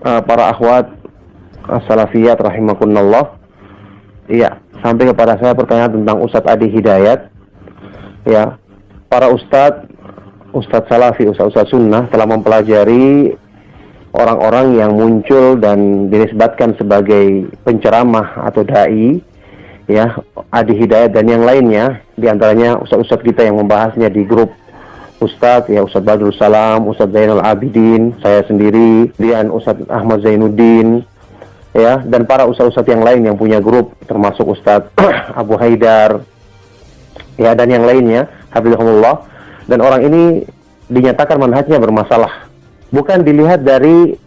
para akhwat salafiyat rahimakumullah. Iya, sampai kepada saya pertanyaan tentang Ustadz Adi Hidayat. Ya, para ustadz salafi, ustadz sunnah telah mempelajari orang-orang yang muncul dan dinisbatkan sebagai penceramah atau dai, ya, Adi Hidayat dan yang lainnya, diantaranya ustadz-ustadz kita yang membahasnya di grup Ustadz, ya, Ustadz Badrul Salam, Ustadz Zainal Abidin, saya sendiri, dan Ustadz Ahmad Zainuddin, ya, dan para ustadz-ustadz yang lain yang punya grup, termasuk Ustadz Abu Haidar, ya, dan yang lainnya, hafizahumullah. Dan orang ini dinyatakan manhajnya bermasalah. Bukan dilihat dari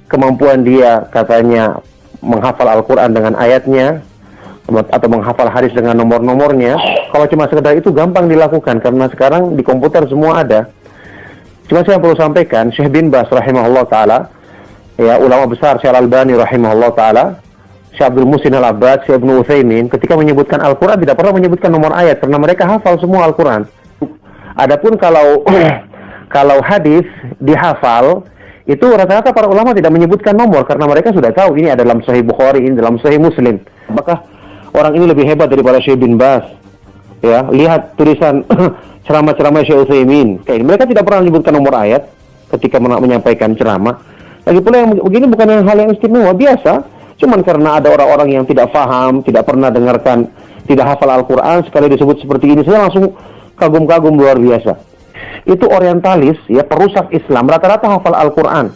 kemampuan dia, katanya menghafal Al-Quran dengan ayatnya, atau menghafal hadis dengan nomor-nomornya. Kalau cuma sekedar itu gampang dilakukan, karena sekarang di komputer semua ada. Cuma saya perlu sampaikan, Syekh bin Baz rahimahullah ta'ala, ya, ulama besar, Syekh Al-Albani rahimahullah ta'ala, Syekh Abdul Muhsin Al-Abbad, Syekh Ibnu Utsaimin, ketika menyebutkan Al-Quran tidak pernah menyebutkan nomor ayat, karena mereka hafal semua Al-Quran. Adapun kalau kalau hadis dihafal, itu rata-rata para ulama tidak menyebutkan nomor, karena mereka sudah tahu ini ada dalam Sahih Bukhari, ini dalam Sahih Muslim. Apakah orang ini lebih hebat daripada Syekh bin Baz? Ya, lihat tulisan ceramah-ceramah Syekh Utsaimin. Mereka tidak pernah menyebutkan nomor ayat ketika menyampaikan ceramah. Lagi pula yang begini bukan hal yang istimewa, biasa. Cuman karena ada orang-orang yang tidak paham, tidak pernah dengarkan, tidak hafal Al-Quran, sekali disebut seperti ini, saya langsung kagum-kagum luar biasa. Itu orientalis, ya, perusak Islam, rata-rata hafal Al-Quran,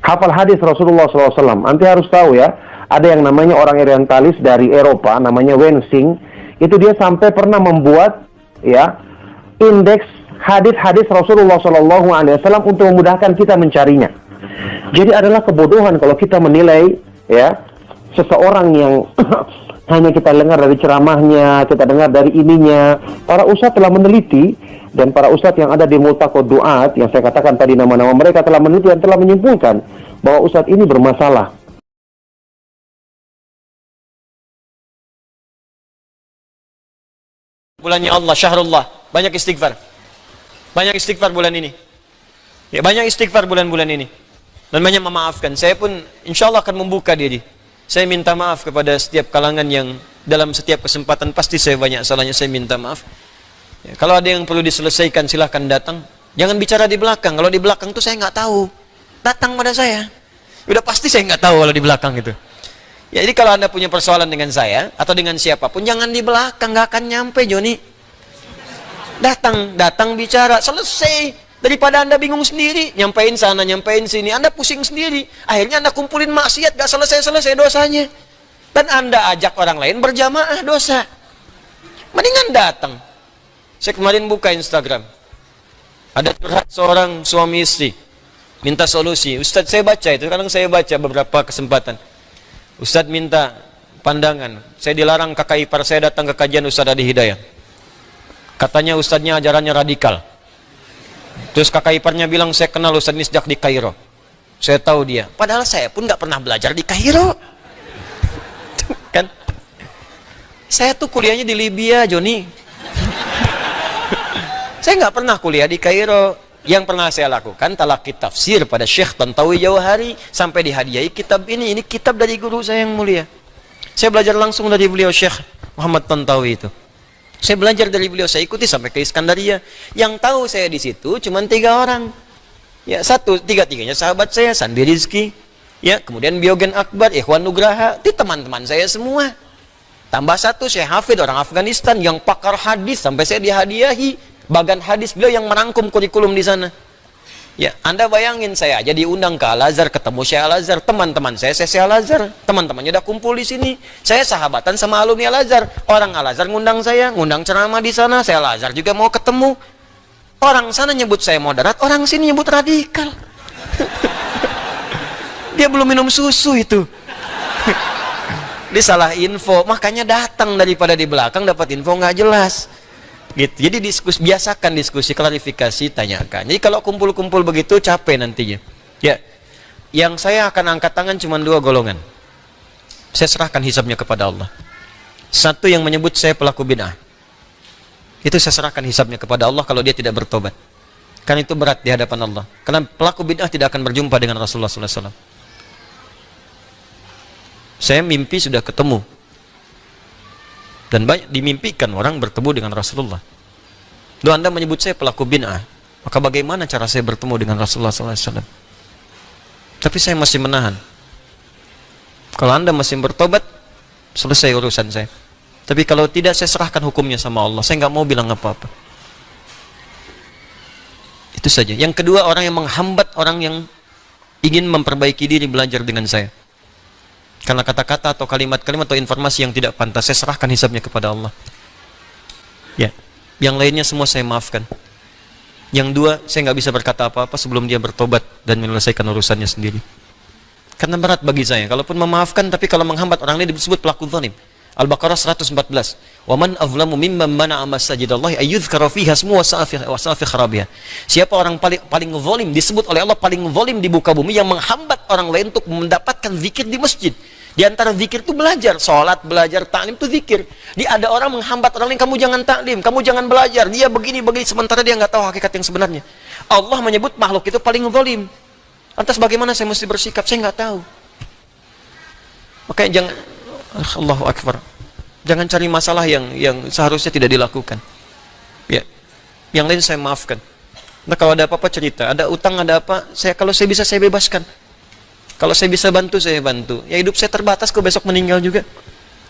hafal hadis Rasulullah SAW. Nanti harus tahu, ya, ada yang namanya orang orientalis dari Eropa, namanya Wensing. Itu dia sampai pernah membuat, ya, indeks hadis-hadis Rasulullah SAW untuk memudahkan kita mencarinya. Jadi adalah kebodohan kalau kita menilai, ya, seseorang yang hanya kita dengar dari ceramahnya, kita dengar dari ininya. Para ustadz telah meneliti, dan para ustadz yang ada di Multaqo Duat, yang saya katakan tadi nama-nama mereka, telah meneliti dan telah menyimpulkan bahwa ustadz ini bermasalah. Bulannya Allah, syahrullah, banyak istighfar. Banyak istighfar bulan ini. Ya, banyak istighfar bulan-bulan ini. Dan banyak memaafkan. Saya pun insya Allah akan membuka diri. Saya minta maaf kepada setiap kalangan yang dalam setiap kesempatan pasti saya banyak salahnya, saya minta maaf. Ya, kalau ada yang perlu diselesaikan silahkan datang. Jangan bicara di belakang. Kalau di belakang tuh saya nggak tahu. Datang pada saya. Udah pasti saya nggak tahu kalau di belakang itu. Ya, jadi kalau Anda punya persoalan dengan saya atau dengan siapapun, jangan di belakang, nggak akan nyampe, Joni. Datang bicara, selesai. Daripada Anda bingung sendiri, nyampein sana, nyampein sini, Anda pusing sendiri. Akhirnya Anda kumpulin maksiat, gak selesai-selesai dosanya. Dan Anda ajak orang lain berjamaah dosa. Mendingan datang. Saya kemarin buka Instagram. Ada curhat seorang suami istri. Minta solusi. Ustadz, saya baca itu, kadang saya baca beberapa kesempatan. Ustadz minta pandangan. Saya dilarang kakak ipar saya datang ke kajian Ustadz Adi Hidayat. Katanya ustadznya ajarannya radikal. Terus kakak iparnya bilang, saya kenal Ustadz ini sejak di Kairo. Saya tahu dia. Padahal saya pun nggak pernah belajar di Kairo. Kan? Saya tuh kuliahnya di Libya, Joni. Saya nggak pernah kuliah di Kairo. Yang pernah saya lakukan talaqi tafsir pada Syekh Tantawi Jauhari, sampai dihadiahi kitab ini. Ini kitab dari guru saya yang mulia. Saya belajar langsung dari beliau, Syekh Muhammad Tantawi itu. Saya belajar dari beliau, saya ikuti sampai ke Iskandaria. Yang tahu saya di situ cuma 3 orang. Ya, tiga-tiganya sahabat saya, Sandi Rizki, ya, kemudian Biogen Akbar, Ikhwan Nugraha, itu teman-teman saya semua. Tambah 1 Syekh Hafid, orang Afghanistan, yang pakar hadis, sampai saya dihadiahi bagan hadis, beliau yang merangkum kurikulum di sana. Ya, Anda bayangin, saya aja diundang ke Al-Azhar, ketemu Syekh Al-Azhar, teman-teman saya Syekh Al-Azhar, teman-temannya udah kumpul di sini. Saya sahabatan sama alumni Al-Azhar. Orang Al-Azhar ngundang saya, ngundang ceramah di sana, saya Al-Azhar juga mau ketemu. Orang sana nyebut saya moderat, orang sini nyebut radikal. Dia belum minum susu itu. Dia salah info, makanya datang daripada di belakang dapat info nggak jelas. Gitu. Jadi biasakan diskusi, klarifikasi, tanyakan. Jadi kalau kumpul-kumpul begitu capek nantinya. Ya, yang saya akan angkat tangan cuma 2 golongan. Saya serahkan hisabnya kepada Allah. Satu yang menyebut saya pelaku bid'ah. Itu saya serahkan hisabnya kepada Allah kalau dia tidak bertobat. Karena itu berat di hadapan Allah. Karena pelaku bid'ah tidak akan berjumpa dengan Rasulullah SAW. Saya mimpi sudah ketemu. Dan banyak dimimpikan orang bertemu dengan Rasulullah. Loh, Anda menyebut saya pelaku bid'ah. Maka bagaimana cara saya bertemu dengan Rasulullah SAW? Tapi saya masih menahan. Kalau Anda masih bertobat, selesai urusan saya. Tapi kalau tidak, saya serahkan hukumnya sama Allah. Saya nggak mau bilang apa-apa. Itu saja. Yang kedua, orang yang menghambat orang yang ingin memperbaiki diri belajar dengan saya. Karena kata-kata atau kalimat-kalimat atau informasi yang tidak pantas, saya serahkan hisabnya kepada Allah. Ya. Yang lainnya semua saya maafkan. Yang dua, saya nggak bisa berkata apa-apa sebelum dia bertobat dan menyelesaikan urusannya sendiri. Karena berat bagi saya. Kalaupun memaafkan, tapi kalau menghambat orang lain disebut pelaku zalim. Al-Baqarah 114. Wa man azlamu mimman mana'a masajidallahi ayyudhkara fiha ismuhu wa sa'a fi kharabiha. Siapa orang paling zalim, disebut oleh Allah paling zalim di muka bumi, yang menghambat orang lain untuk mendapatkan zikir di masjid. Di antara zikir itu belajar, salat, belajar, taklim itu zikir. Ada orang menghambat orang lain, kamu jangan taklim, kamu jangan belajar, dia begini, sementara dia nggak tahu hakikat yang sebenarnya. Allah menyebut makhluk itu paling zalim. Lantas bagaimana saya mesti bersikap? Saya nggak tahu. Makanya jangan, Allahu Akbar, jangan cari masalah yang seharusnya tidak dilakukan. Ya, yang lain saya maafkan. Nah, kalau ada apa-apa cerita, ada utang, ada apa, kalau saya bisa saya bebaskan. Kalau saya bisa bantu, saya bantu. Ya, hidup saya terbatas, kok besok meninggal juga.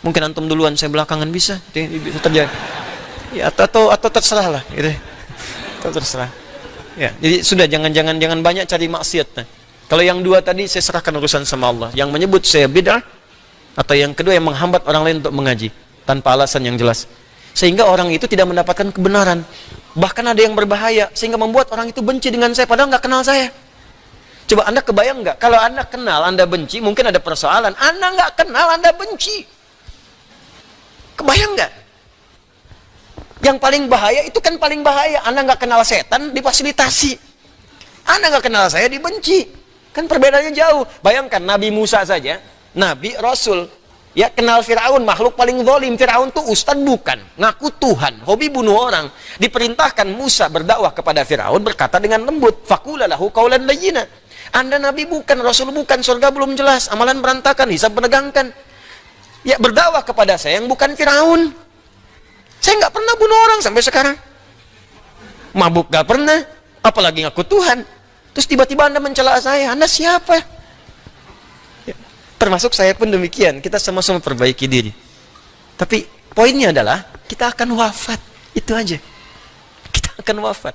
Mungkin antum duluan, saya belakangan, bisa. Bisa terjadi. Ya, atau terserah lah, gitu. Atau terserah. Ya, jadi sudah jangan banyak cari maksiat. Nah, kalau yang dua tadi saya serahkan urusan sama Allah. Yang menyebut saya bid'ah, atau yang kedua yang menghambat orang lain untuk mengaji tanpa alasan yang jelas, sehingga orang itu tidak mendapatkan kebenaran. Bahkan ada yang berbahaya sehingga membuat orang itu benci dengan saya padahal nggak kenal saya. Coba Anda kebayang nggak, kalau Anda kenal Anda benci, mungkin ada persoalan. Anda nggak kenal Anda benci, kebayang nggak? Yang paling bahaya itu kan paling bahaya. Anda nggak kenal setan, difasilitasi. Anda nggak kenal saya, dibenci. Kan perbedaannya jauh. Bayangkan Nabi Musa saja, Nabi, Rasul, ya, kenal Fir'aun, makhluk paling zalim. Fir'aun tuh ustadz bukan, ngaku Tuhan, hobi bunuh orang. Diperintahkan Musa berdakwah kepada Fir'aun, berkata dengan lembut, faqula lahu qawlan layyina. Anda Nabi bukan, Rasul bukan, surga belum jelas, amalan berantakan, hisab menegangkan. Ya, berdakwah kepada saya yang bukan Fir'aun. Saya nggak pernah bunuh orang sampai sekarang. Mabuk nggak pernah, apalagi ngaku Tuhan. Terus tiba-tiba Anda mencela saya, Anda siapa? Termasuk saya pun demikian, kita sama-sama perbaiki diri. Tapi poinnya adalah kita akan wafat, itu aja. Kita akan wafat.